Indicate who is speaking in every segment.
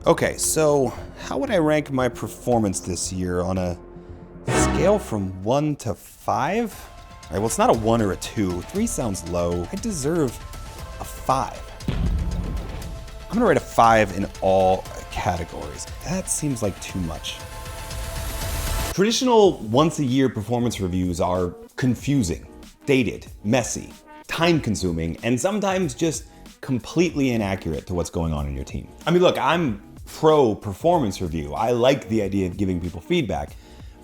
Speaker 1: Okay, so how would I rank my performance this year on a scale from 1 to 5? All right, well, it's not a 1 or a 2. 3 sounds low. I deserve a 5. I'm gonna rate a 5 in all categories. That seems like too much. Traditional once-a-year performance reviews are confusing, dated, messy, time-consuming, and sometimes just completely inaccurate to what's going on in your team. I mean, look, I'm pro performance review. I like the idea of giving people feedback,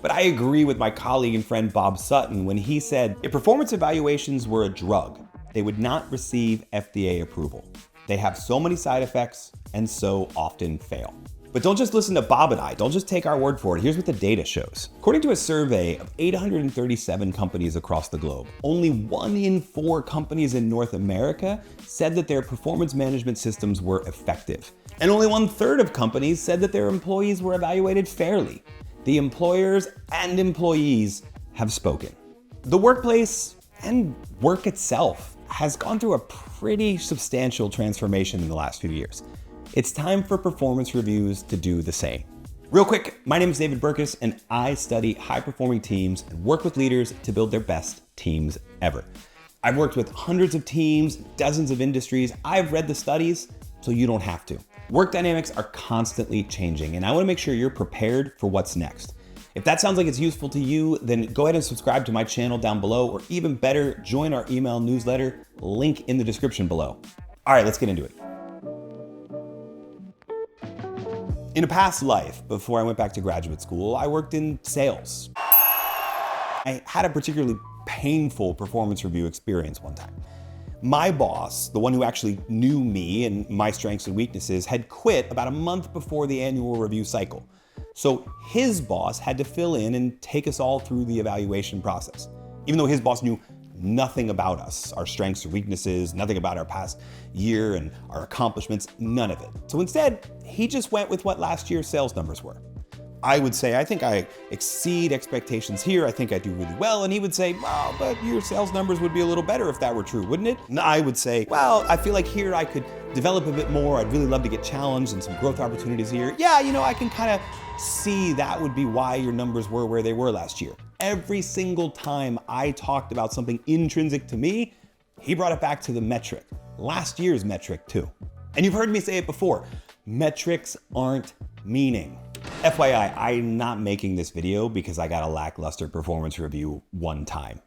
Speaker 1: but I agree with my colleague and friend Bob Sutton when he said, if performance evaluations were a drug, they would not receive FDA approval. They have so many side effects and so often fail. But don't just listen to Bob and I. Don't just take our word for it. Here's what the data shows. According to a survey of 837 companies across the globe, only 1 in 4 companies in North America said that their performance management systems were effective. And only 1/3 of companies said that their employees were evaluated fairly. The employers and employees have spoken. The workplace and work itself has gone through a pretty substantial transformation in the last few years. It's time for performance reviews to do the same. Real quick, my name is David Burkus, and I study high-performing teams and work with leaders to build their best teams ever. I've worked with hundreds of teams, dozens of industries. I've read the studies, so you don't have to. Work dynamics are constantly changing, and I want to make sure you're prepared for what's next. If that sounds like it's useful to you, then go ahead and subscribe to my channel down below, or even better, join our email newsletter, link in the description below. All right, let's get into it. In a past life, before I went back to graduate school, I worked in sales. I had a particularly painful performance review experience one time. My boss, the one who actually knew me and my strengths and weaknesses, had quit about a month before the annual review cycle. So his boss had to fill in and take us all through the evaluation process. Even though his boss knew nothing about us, our strengths or weaknesses, nothing about our past year and our accomplishments, none of it. So instead, he just went with what last year's sales numbers were. I would say, I think I exceed expectations here. I think I do really well. And he would say, well, but your sales numbers would be a little better if that were true, wouldn't it? And I would say, well, I feel like here I could develop a bit more. I'd really love to get challenged and some growth opportunities here. Yeah, I can kind of see that would be why your numbers were where they were last year. Every single time I talked about something intrinsic to me, he brought it back to the metric, last year's metric too. And you've heard me say it before, metrics aren't meaning. FYI, I'm not making this video because I got a lackluster performance review one time.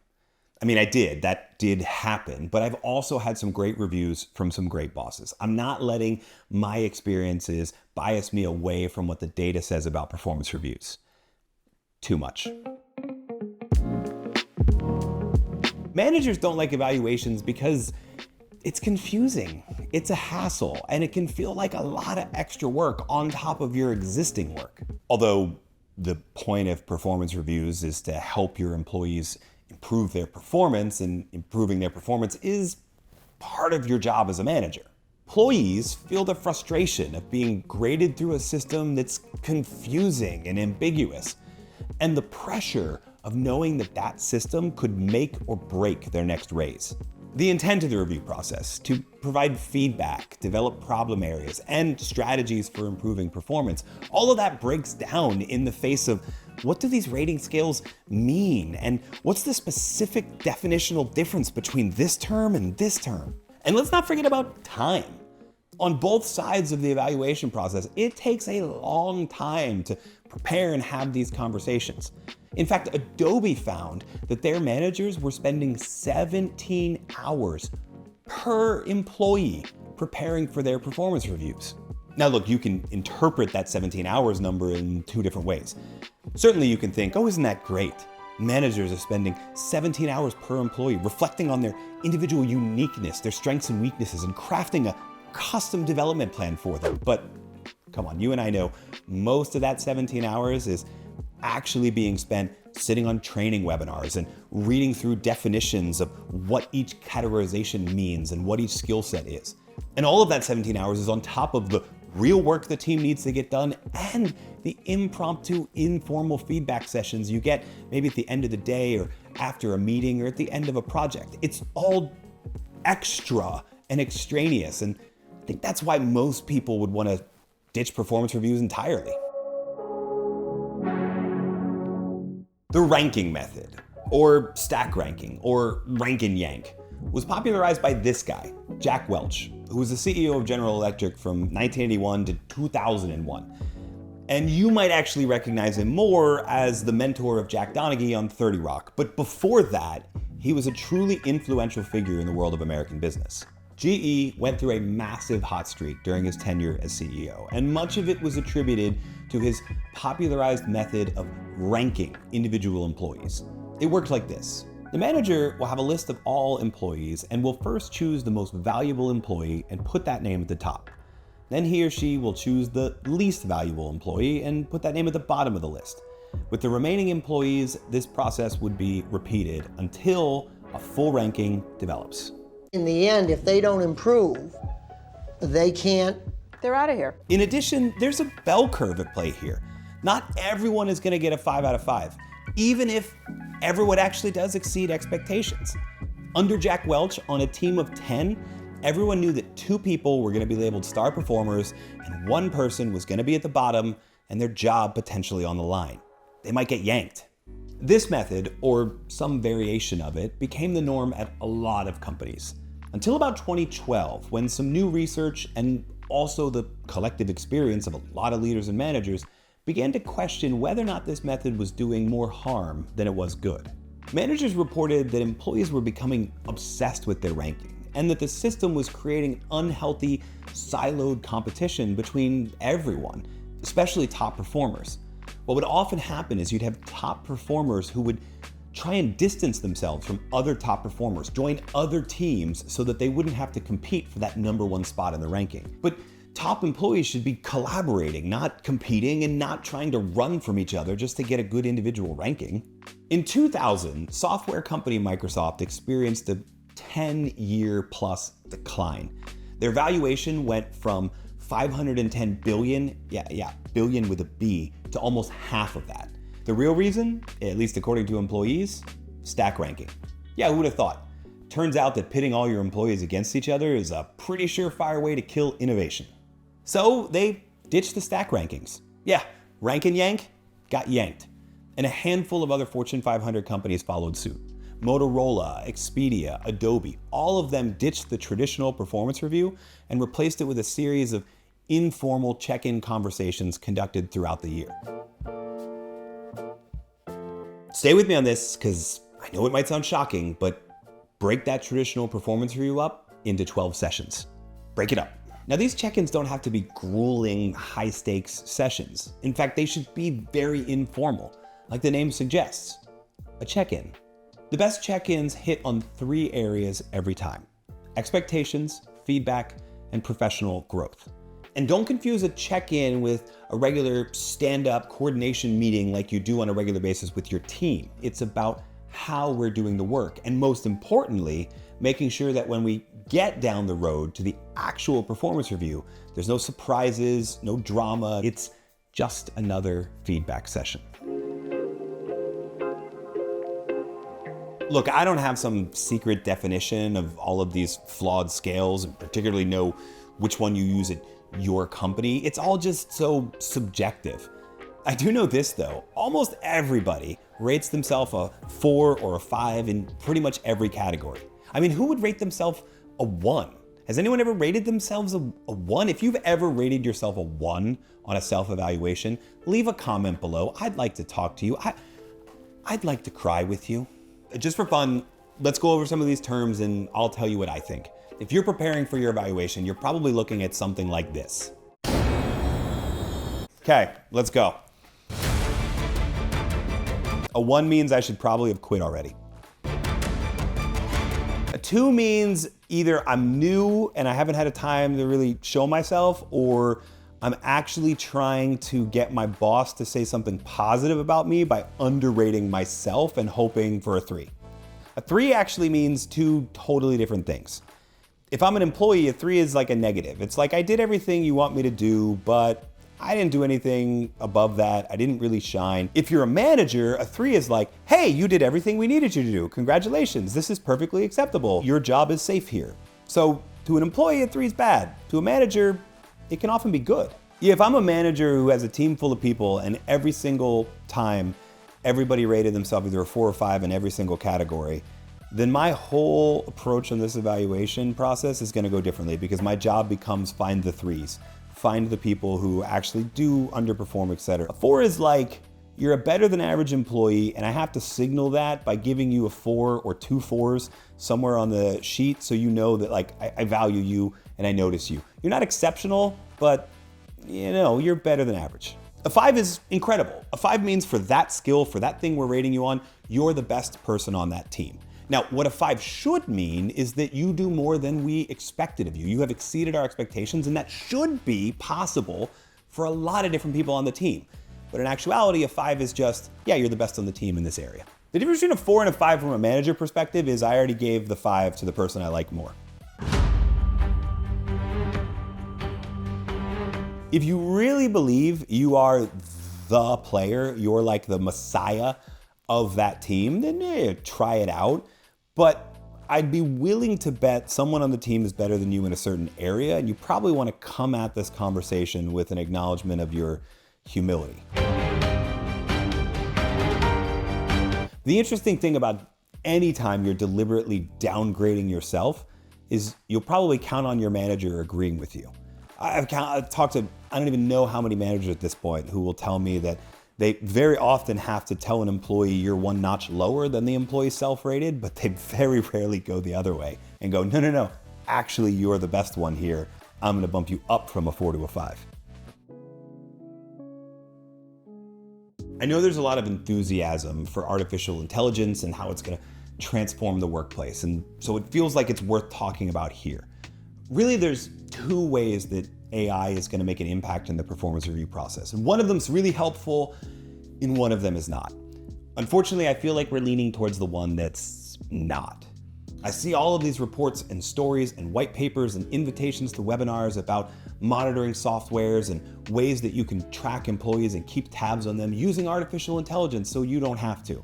Speaker 1: I mean, I did, that did happen, but I've also had some great reviews from some great bosses. I'm not letting my experiences bias me away from what the data says about performance reviews. Too much. Managers don't like evaluations because it's confusing, it's a hassle, and it can feel like a lot of extra work on top of your existing work. Although the point of performance reviews is to help your employees improve their performance, and improving their performance is part of your job as a manager. Employees feel the frustration of being graded through a system that's confusing and ambiguous, and the pressure of knowing that that system could make or break their next raise. The intent of the review process, to provide feedback, develop problem areas, and strategies for improving performance, all of that breaks down in the face of what do these rating scales mean, and what's the specific definitional difference between this term and this term? And let's not forget about time. On both sides of the evaluation process, it takes a long time to prepare and have these conversations. In fact, Adobe found that their managers were spending 17 hours per employee preparing for their performance reviews. Now look, you can interpret that 17 hours number in 2 different ways. Certainly you can think, oh, isn't that great? Managers are spending 17 hours per employee reflecting on their individual uniqueness, their strengths and weaknesses, and crafting a custom development plan for them. But come on, you and I know most of that 17 hours is actually being spent sitting on training webinars and reading through definitions of what each categorization means and what each skill set is. And all of that 17 hours is on top of the real work the team needs to get done and the impromptu, informal feedback sessions you get maybe at the end of the day or after a meeting or at the end of a project. It's all extra and extraneous, and I think that's why most people would want to ditch performance reviews entirely. The ranking method, or stack ranking, or rank and yank, was popularized by this guy, Jack Welch, who was the CEO of General Electric from 1981 to 2001. And you might actually recognize him more as the mentor of Jack Donaghy on 30 Rock. But before that, he was a truly influential figure in the world of American business. GE went through a massive hot streak during his tenure as CEO, and much of it was attributed to his popularized method of ranking individual employees. It worked like this. The manager will have a list of all employees and will first choose the most valuable employee and put that name at the top. Then he or she will choose the least valuable employee and put that name at the bottom of the list. With the remaining employees, this process would be repeated until a full ranking develops.
Speaker 2: In the end, if they don't improve, they can't.
Speaker 3: They're out of here.
Speaker 1: In addition, there's a bell curve at play here. Not everyone is going to get a 5 out of 5, even if everyone actually does exceed expectations. Under Jack Welch, on a team of 10, everyone knew that 2 people were going to be labeled star performers and 1 person was going to be at the bottom and their job potentially on the line. They might get yanked. This method, or some variation of it, became the norm at a lot of companies. Until about 2012, when some new research and also the collective experience of a lot of leaders and managers began to question whether or not this method was doing more harm than it was good. Managers reported that employees were becoming obsessed with their ranking, and that the system was creating unhealthy, siloed competition between everyone, especially top performers. What would often happen is you'd have top performers who would try and distance themselves from other top performers, join other teams so that they wouldn't have to compete for that #1 spot in the ranking. But top employees should be collaborating, not competing, and not trying to run from each other just to get a good individual ranking. In 2000, software company Microsoft experienced a 10-year plus decline. Their valuation went from 510 billion, billion with a B, to almost half of that. The real reason, at least according to employees, stack ranking. Yeah, who would have thought? Turns out that pitting all your employees against each other is a pretty surefire way to kill innovation. So they ditched the stack rankings. Yeah, rank and yank got yanked. And a handful of other Fortune 500 companies followed suit. Motorola, Expedia, Adobe, all of them ditched the traditional performance review and replaced it with a series of informal check-in conversations conducted throughout the year. Stay with me on this, because I know it might sound shocking, but break that traditional performance review up into 12 sessions. Break it up. Now, these check-ins don't have to be grueling, high-stakes sessions. In fact, they should be very informal, like the name suggests, a check-in. The best check-ins hit on 3 areas every time: expectations, feedback, and professional growth. And don't confuse a check-in with a regular stand-up coordination meeting like you do on a regular basis with your team. It's about how we're doing the work, and most importantly, making sure that when we get down the road to the actual performance review, there's no surprises, no drama. It's just another feedback session. Look, I don't have some secret definition of all of these flawed scales, and particularly know which one you use at your company. It's all just so subjective. I do know this though, almost everybody rates themselves a 4 or a 5 in pretty much every category. I mean, who would rate themselves a 1? Has anyone ever rated themselves a 1? If you've ever rated yourself a 1 on a self-evaluation, leave a comment below. I'd like to talk to you. I'd like to cry with you. Just for fun, let's go over some of these terms and I'll tell you what I think. If you're preparing for your evaluation, you're probably looking at something like this. Okay, let's go. A 1 means I should probably have quit already. A 2 means either I'm new and I haven't had a time to really show myself, or I'm actually trying to get my boss to say something positive about me by underrating myself and hoping for a 3. A 3 actually means 2 totally different things. If I'm an employee, a 3 is like a negative. It's like, I did everything you want me to do, but I didn't do anything above that. I didn't really shine. If you're a manager, a 3 is like, hey, you did everything we needed you to do. Congratulations, this is perfectly acceptable. Your job is safe here. So to an employee, a 3 is bad. To a manager, it can often be good. Yeah, if I'm a manager who has a team full of people and every single time everybody rated themselves either a 4 or 5 in every single category, then my whole approach on this evaluation process is going to go differently, because my job becomes find the 3s, find the people who actually do underperform, etc. A 4 is like, you're a better than average employee, and I have to signal that by giving you a 4 or 2 4s somewhere on the sheet, so you know that like I value you and I notice you. You're not exceptional, but you know, you're better than average. A 5 is incredible. A 5 means for that skill, for that thing we're rating you on, you're the best person on that team. Now, what a 5 should mean is that you do more than we expected of you. You have exceeded our expectations, and that should be possible for a lot of different people on the team. But in actuality, a 5 is just, yeah, you're the best on the team in this area. The difference between a 4 and a 5 from a manager perspective is I already gave the 5 to the person I like more. If you really believe you are the player, you're like the messiah of that team, then try it out. But I'd be willing to bet someone on the team is better than you in a certain area, and you probably want to come at this conversation with an acknowledgement of your humility. The interesting thing about any time you're deliberately downgrading yourself is you'll probably count on your manager agreeing with you. I've talked to, I don't even know how many managers at this point who will tell me that they very often have to tell an employee you're one notch lower than the employee self-rated, but they very rarely go the other way and go, no, actually you're the best one here. I'm gonna bump you up from a 4 to a 5. I know there's a lot of enthusiasm for artificial intelligence and how it's gonna transform the workplace, and so it feels like it's worth talking about here. Really, there's 2 ways that AI is going to make an impact in the performance review process. And one of them is really helpful, and one of them is not. Unfortunately, I feel like we're leaning towards the one that's not. I see all of these reports and stories and white papers and invitations to webinars about monitoring softwares and ways that you can track employees and keep tabs on them using artificial intelligence so you don't have to.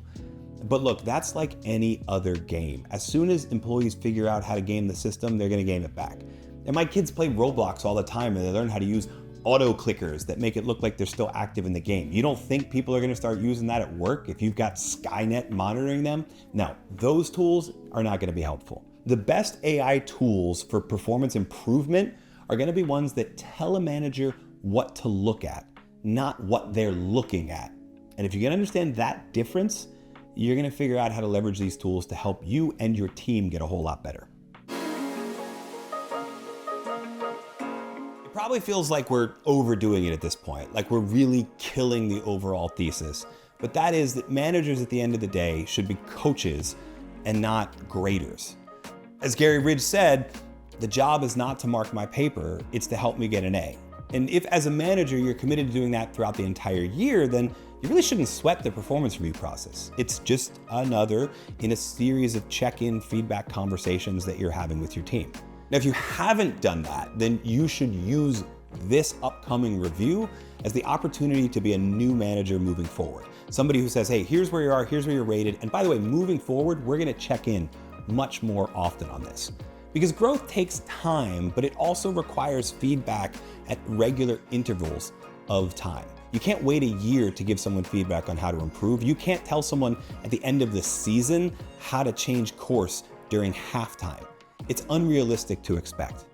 Speaker 1: But look, that's like any other game. As soon as employees figure out how to game the system, they're gonna game it back. And my kids play Roblox all the time, and they learn how to use auto clickers that make it look like they're still active in the game. You don't think people are gonna start using that at work if you've got Skynet monitoring them? No, those tools are not gonna be helpful. The best AI tools for performance improvement are gonna be ones that tell a manager what to look at, not what they're looking at. And if you can understand that difference, you're gonna figure out how to leverage these tools to help you and your team get a whole lot better. It probably feels like we're overdoing it at this point, like we're really killing the overall thesis. But that is that managers at the end of the day should be coaches and not graders. As Gary Ridge said, the job is not to mark my paper, it's to help me get an A. And if as a manager you're committed to doing that throughout the entire year, then you really shouldn't sweat the performance review process. It's just another in a series of check-in feedback conversations that you're having with your team. Now, if you haven't done that, then you should use this upcoming review as the opportunity to be a new manager moving forward. Somebody who says, hey, here's where you are, here's where you're rated. And by the way, moving forward, we're gonna check in much more often on this. Because growth takes time, but it also requires feedback at regular intervals of time. You can't wait a year to give someone feedback on how to improve. You can't tell someone at the end of the season how to change course during halftime. It's unrealistic to expect.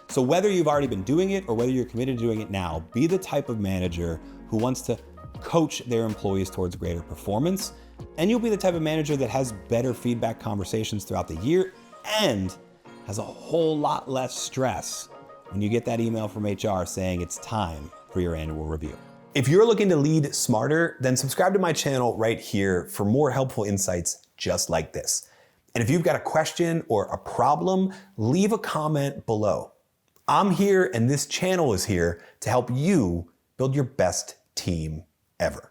Speaker 1: So whether you've already been doing it or whether you're committed to doing it now, be the type of manager who wants to coach their employees towards greater performance, and you'll be the type of manager that has better feedback conversations throughout the year and has a whole lot less stress when you get that email from HR saying it's time for your annual review. If you're looking to lead smarter, then subscribe to my channel right here for more helpful insights just like this. And if you've got a question or a problem, leave a comment below. I'm here and this channel is here to help you build your best team ever.